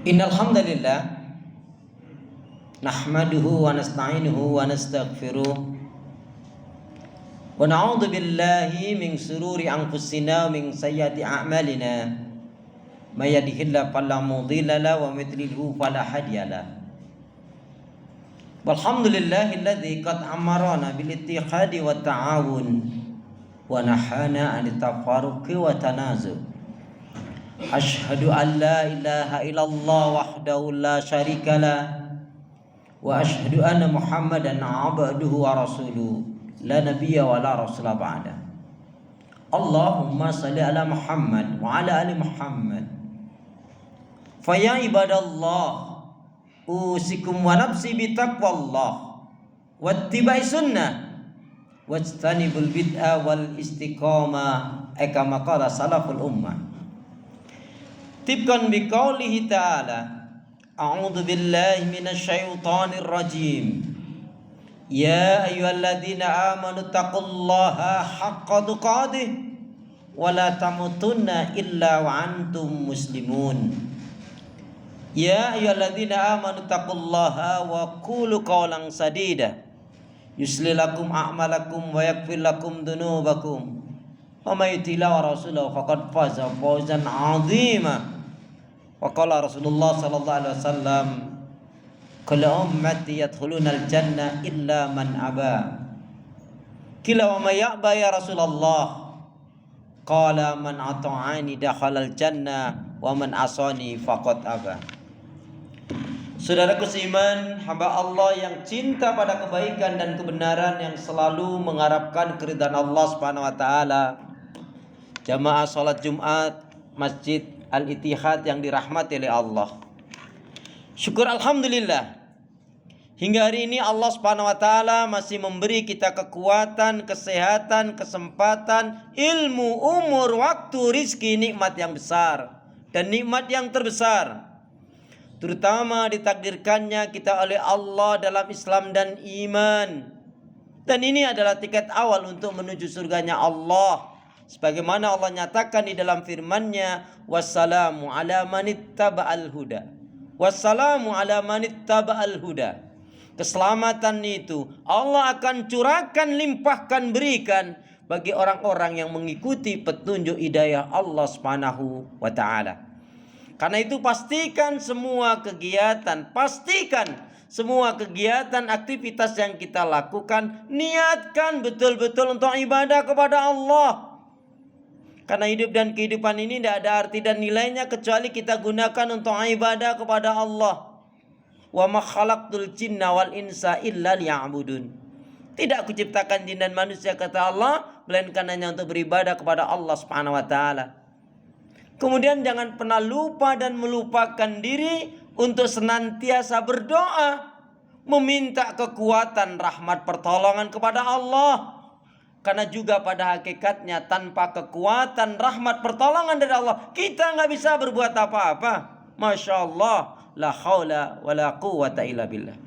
Innal hamdalillah nahmaduhu wa nasta'inuhu wa nastaghfiruh wa na'udzu billahi min shururi anfusina wa min sayyiati a'malina may yahdihillahu fala mudilla lahu wa may yudlilhu fala hadiya lahu. Walhamdulillahilladzi qad amarana bil ittihadi wa ta'awun wa nahana 'anil tafarruqi wa tanazu'. Asyhadu an la ilaha illallah wahdahu la syarikalah wa asyhadu anna Muhammadan abduhu wa rasuluh la nabiyya wa la rasula ba'da. Allahumma shalli ala Muhammad wa ala ali Muhammad. Fa ya ibadallah usikum wa nafsi bi taqwallah wattiba'i sunnah wajtanibul bid'ah wal istiqamah kama qala salaful ummah. Tibkan biqaulihi ta'ala a'udzu billahi minasyaitonir rajim. Ya ayyuhalladzina amanu taqullaha haqqa tuqatih wa la tamutunna illa wa antum muslimun. Ya ayyuhalladzina amanu taqullaha wa qulu qawlan sadida yuslih lakum a'malakum wa yaghfir lakum dzunubakum wa may yuti'illah wa rasulahu faqad faza fawzan 'azima. Wa qala Rasulullah sallallahu alaihi wasallam kullu ummati yadkhulunal jannah illa man aba. Qila wa may ya'ba ya Rasulullah? Qala man ata'ani dakhalal jannah wa man asani faqad aba. Saudaraku seiman, hamba Allah yang cinta pada kebaikan dan kebenaran, yang selalu mengharapkan keridhaan Allah Subhanahu wa taala. Jamaah salat Jumat Masjid Al-Ittihad yang dirahmati oleh Allah. Syukur alhamdulillah, hingga hari ini Allah Subhanahu wa taala masih memberi kita kekuatan, kesehatan, kesempatan, ilmu, umur, waktu, rizki, nikmat yang besar dan nikmat yang terbesar. Terutama ditakdirkannya kita oleh Allah dalam Islam dan iman. Dan ini adalah tiket awal untuk menuju surganya Allah. Sebagaimana Allah nyatakan di dalam firman-Nya, wassalamu ala manittaba'al huda. Wassalamu ala manittaba'al huda. Keselamatan itu Allah akan curahkan, limpahkan, berikan bagi orang-orang yang mengikuti petunjuk hidayah Allah Subhanahu wa taala. Karena itu pastikan semua kegiatan, aktivitas yang kita lakukan, niatkan betul-betul untuk ibadah kepada Allah. Karena hidup dan kehidupan ini tidak ada arti dan nilainya kecuali kita gunakan untuk ibadah kepada Allah. Wa ma khalaqtul jinna wal insa illa liya'budun. Tidak kuciptakan jin dan manusia, kata Allah, melainkan hanya untuk beribadah kepada Allah Subhanahu wa taala. Kemudian jangan pernah lupa dan melupakan diri untuk senantiasa berdoa, meminta kekuatan, rahmat, pertolongan kepada Allah. Karena juga pada hakikatnya tanpa kekuatan, rahmat, pertolongan dari Allah, kita nggak bisa berbuat apa-apa. Masya Allah, la haula wa la quwata illa billah.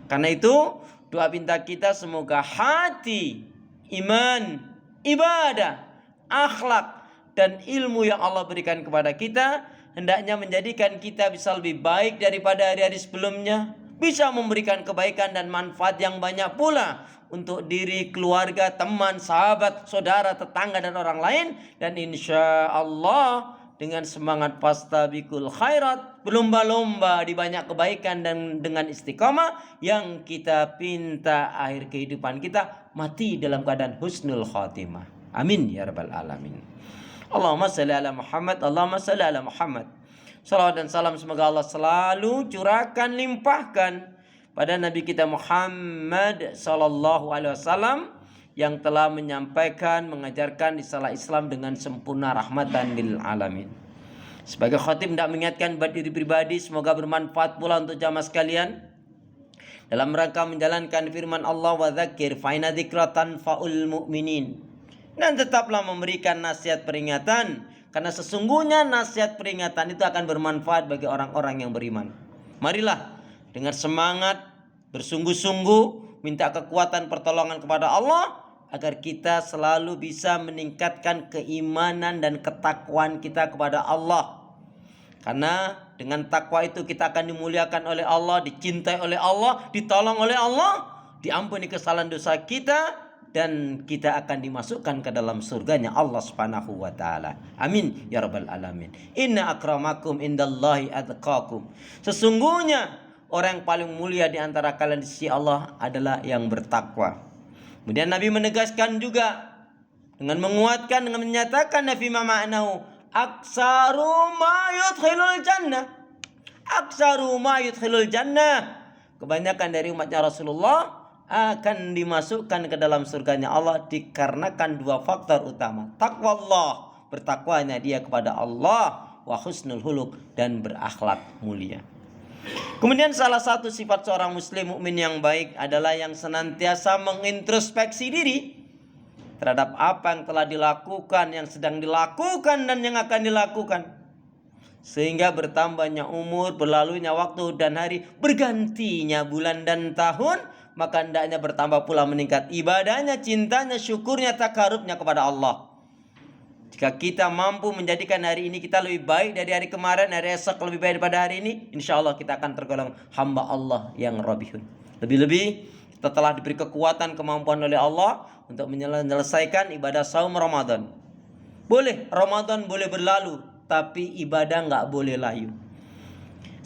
Karena itu doa minta kita semoga hati, iman, ibadah, akhlak, dan ilmu yang Allah berikan kepada kita hendaknya menjadikan kita bisa lebih baik daripada hari-hari sebelumnya, bisa memberikan kebaikan dan manfaat yang banyak pula untuk diri, keluarga, teman, sahabat, saudara, tetangga, dan orang lain. Dan insya Allah dengan semangat fastabiqul khairat, berlomba-lomba di banyak kebaikan dan dengan istiqamah, yang kita pinta akhir kehidupan kita mati dalam keadaan husnul khatimah. Amin ya rabbal alamin. Allahumma salli ala Muhammad, Allahumma salli ala Muhammad. Salawat dan salam semoga Allah selalu curahkan, limpahkan pada Nabi kita Muhammad sallallahu alaihi wasallam yang telah menyampaikan, mengajarkan risalah Islam dengan sempurna, rahmatan lil alamin. Sebagai khatib hendak mengingatkan buat diri pribadi, semoga bermanfaat pula untuk jamaah sekalian dalam rangka menjalankan firman Allah, wa dzakir fa inna dzikra tanfa'ul mu'minin. Dan tetaplah memberikan nasihat peringatan, karena sesungguhnya nasihat peringatan itu akan bermanfaat bagi orang-orang yang beriman. Marilah dengan semangat, bersungguh-sungguh, minta kekuatan pertolongan kepada Allah agar kita selalu bisa meningkatkan keimanan dan ketakwaan kita kepada Allah. Karena dengan takwa itu kita akan dimuliakan oleh Allah, dicintai oleh Allah, ditolong oleh Allah, diampuni kesalahan dosa kita, dan kita akan dimasukkan ke dalam surganya Allah Subhanahu wa taala. Amin ya rabbal alamin. Inna akramakum indallahi atqakum. Sesungguhnya orang yang paling mulia di antara kalian di sisi Allah adalah yang bertakwa. Kemudian Nabi menegaskan juga dengan menguatkan, dengan menyatakan nafi ma ma'nahu aksaru ma yudkhilul jannah. Aksaru ma yudkhilul jannah. Kebanyakan dari umatnya Rasulullah akan dimasukkan ke dalam surganya Allah dikarenakan dua faktor utama. Takwa Allah, bertakwanya dia kepada Allah, wa husnul huluk, dan berakhlak mulia. Kemudian salah satu sifat seorang muslim mukmin yang baik adalah yang senantiasa mengintrospeksi diri terhadap apa yang telah dilakukan, yang sedang dilakukan, dan yang akan dilakukan. Sehingga bertambahnya umur, berlalunya waktu dan hari, bergantinya bulan dan tahun, maka hendaknya bertambah pula meningkat ibadahnya, cintanya, syukurnya, takarubnya kepada Allah. Jika kita mampu menjadikan hari ini kita lebih baik dari hari kemarin, hari esok lebih baik daripada hari ini, insya Allah kita akan tergolong hamba Allah yang robihun. Lebih-lebih kita telah diberi kekuatan, kemampuan oleh Allah untuk menyelesaikan ibadah saum Ramadan. Boleh Ramadan boleh berlalu, tapi ibadah nggak boleh layu.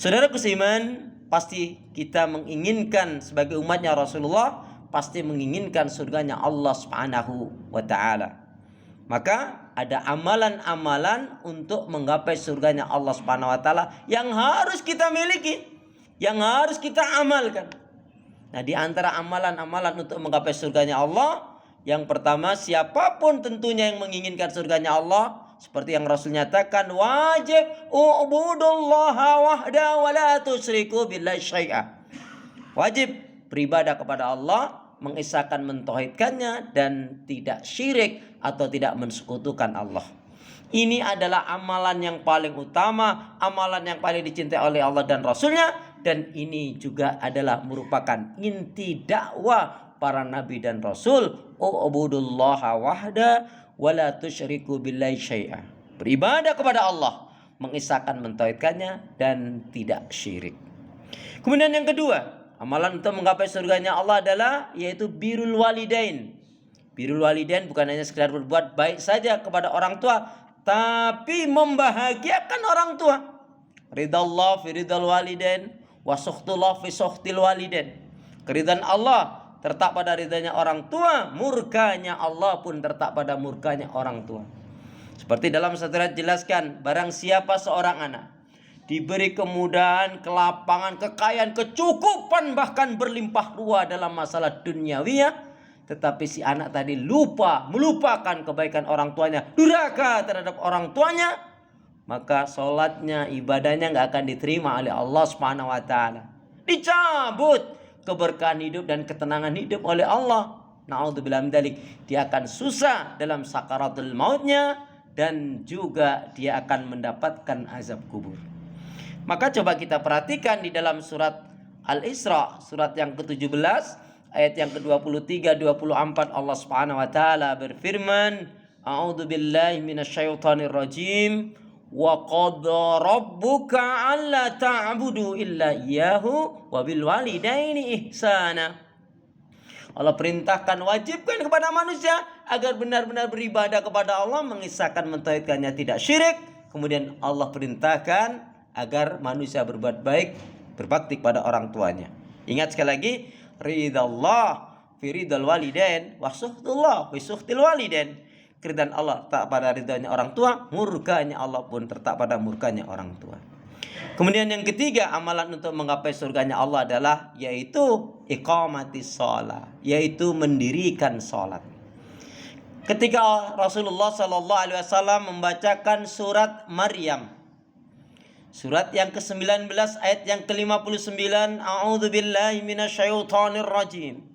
Saudaraku seiman, pasti kita menginginkan sebagai umatnya Rasulullah, pasti menginginkan surganya Allah Subhanahu wa taala. Maka ada amalan-amalan untuk menggapai surganya Allah Subhanahu wa taala yang harus kita miliki, yang harus kita amalkan. Nah, di antara amalan-amalan untuk menggapai surganya Allah, yang pertama, siapapun tentunya yang menginginkan surganya Allah, seperti yang Rasul nyatakan, wajib u'budullaha wahda wa la tusyriku billahi syai'a. Wajib beribadah kepada Allah, mengesahkan, mentauhidkannya, dan tidak syirik atau tidak mensekutukan Allah. Ini adalah amalan yang paling utama, amalan yang paling dicintai oleh Allah dan Rasulnya, dan ini juga adalah merupakan inti dakwah para nabi dan rasul. U'budullaha wahda wa la tusyriku billahi syai'a. Beribadah kepada Allah, mengesahkan, mentauhidkannya, dan tidak syirik. Kemudian yang kedua, amalan untuk menggapai surganya Allah adalah yaitu birrul walidain. Birrul walidain bukan hanya sekedar berbuat baik saja kepada orang tua, tapi membahagiakan orang tua. Ridallah fi ridal walidain wa sukhtullah fi sukhtil walidain. Keridhaan Allah tertak pada ridhanya orang tua, murkanya Allah pun tertak pada murkanya orang tua. Seperti dalam satu ayat jelaskan, barang siapa seorang anak diberi kemudahan, kelapangan, kekayaan, kecukupan, bahkan berlimpah ruah dalam masalah duniawiyah, tetapi si anak tadi melupakan kebaikan orang tuanya, durhaka terhadap orang tuanya, maka sholatnya, ibadahnya nggak akan diterima oleh Allah Subhanahu wa taala. Dicabut keberkahan hidup dan ketenangan hidup oleh Allah. Na'udzubillah min dzalik. Dia akan susah dalam sakaratul mautnya, dan juga dia akan mendapatkan azab kubur. Maka coba kita perhatikan di dalam surat Al-Isra, surat yang ke-17, ayat yang ke-23, 24, Allah Subhanahu wa taala berfirman, A'udzubillahi minasyaitonir rajim. Wa qadha rabbuka alla ta'budu illa iyyahu wa bil walidaini ihsana. Allah perintahkan, wajibkan kepada manusia agar benar-benar beribadah kepada Allah, mengisahkan, mentauhidkannya, tidak syirik. Kemudian Allah perintahkan agar manusia berbuat baik, berbakti kepada orang tuanya. Ingat sekali lagi, ridallah fi ridal walidain wa sukhtullah fi sukhtil walidain. Keridhaan Allah tak pada ridhanya orang tua, murkanya Allah pun tertak pada murkanya orang tua. Kemudian yang ketiga, amalan untuk menggapai surganya Allah adalah yaitu iqamatis shalah, yaitu mendirikan salat. Ketika Rasulullah sallallahu alaihi wasallam membacakan surat Maryam, surat yang ke-19 ayat yang ke-59, A'udzubillahi minasyaitonir rajim.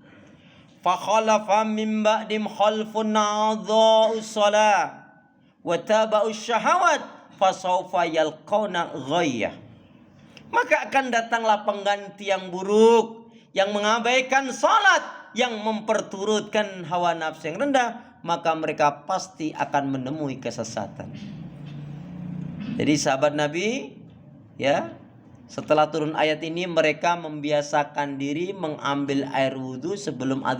Fakhalafa min ba'dim khalfun a'dha'us shalah wa taba'us syahawat fasawfa yalqawna ghayyah. Maka akan datanglah pengganti yang buruk, yang mengabaikan salat, yang memperturutkan hawa nafsu yang rendah, maka mereka pasti akan menemui kesesatan. Jadi sahabat Nabi, Ya, setelah turun ayat ini mereka membiasakan diri mengambil air wudhu sebelum adzan